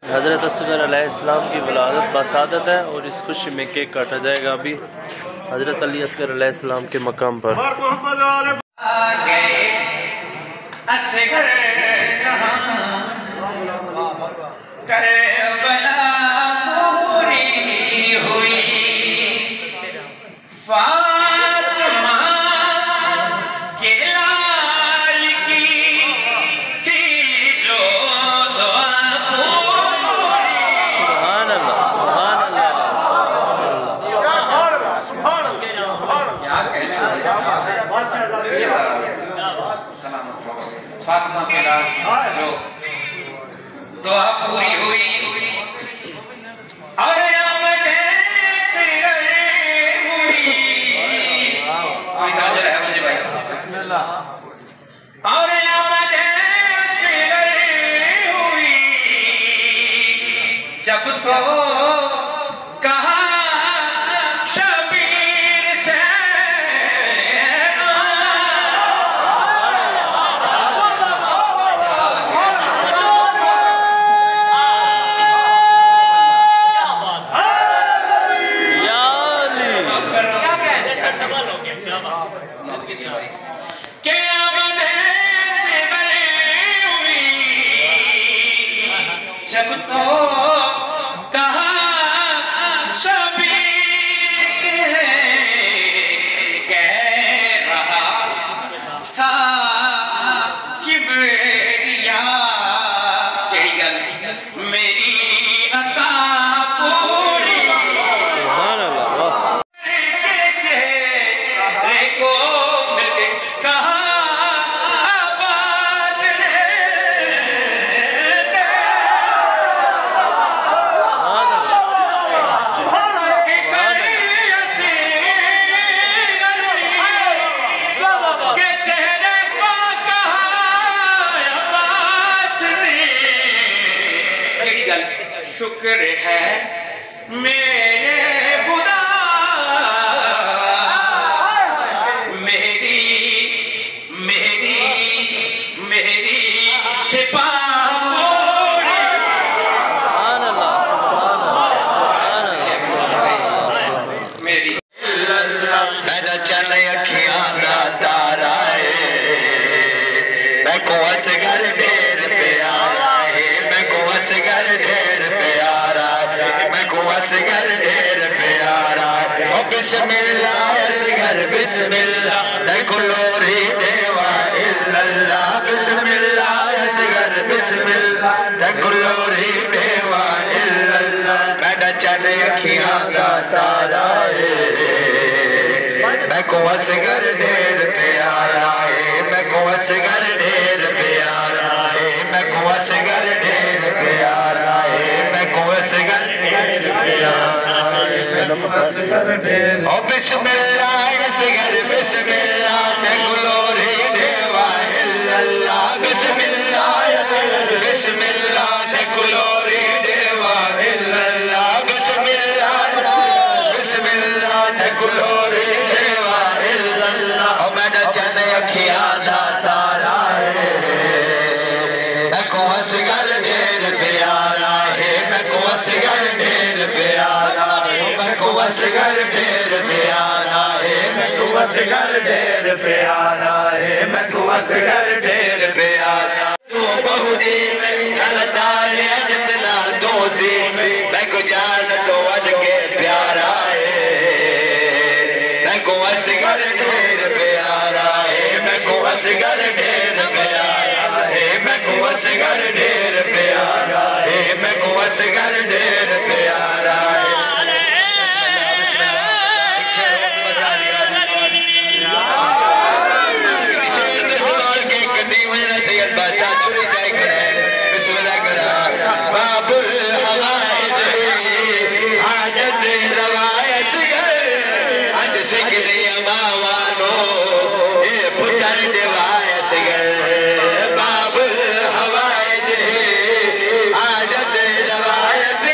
हज़रत असगर अलैहिस्सलाम की विलादत बसादत है और इस खुशी में केक काटा जाएगा अभी हज़रत अली असगर अलैहिस्सलाम के मकाम पर। फातिमा के लाल जो दुआ पूरी हुई और और हुई जब तो कहा शबीर से जब तो कहा शबीर से कह रहा था कि बेरिया केड़ी गल मेरी अता पूरी सुभान अल्लाह के चेहरे को मिलके कहा शुक्र है मेरे खुदा मेरी मेरी मेरी सिपा मेरी मेरा चन अखियां दा तारा है मैं को असगर ढेर प्यारा है मैं को असगर ढेर असगर ढेर प्यारा ओ बिस्मिल्लाह असगर बिस्मिल्लाह देखो लोरी देवा इल्लल्लाह बिस्मिल्लाह असगर बिस्मिल्लाह देखो लोरी देवा इल्लल्लाह मेरा चन अखियां दा तारा है मैं को असगर ढेर प्यारा है मैं को असगर ढेर प्यारा है मैं को असगर ढेर प्यारा है मैं को असगर ओ बिस्मिल्लाह असगर बिस्मिल्लाह देखो लोरी देवा इल्लल्लाह बिस्मिल्लाह बिस्मिल्लाह देखो लोरी देवा इल्लल्लाह बिस्मिल्लाह बिस्मिल्लाह देखो लोरी देवा इल्लल्लाह ओ मेरा चन अखियां दा तारा है मैं को असगर ढेर प्यारा है मैं को असगर ढेर प्यारा असगर ढेर प्यारा है मैं को असगर ढेर प्यारा है मैं को असगर ढेर प्यारा तू बहुदी चलता है जितना दोती मैं को जान तो वध के प्यारा है मैं को असगर ढेर प्यारा है मैं को असगर ढेर प्यारा है मैं को असगर ढेर प्यारा है मैं को असगर ढेर प्यारा है बाबुल हवाए जे आजत रवायत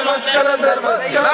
Maskara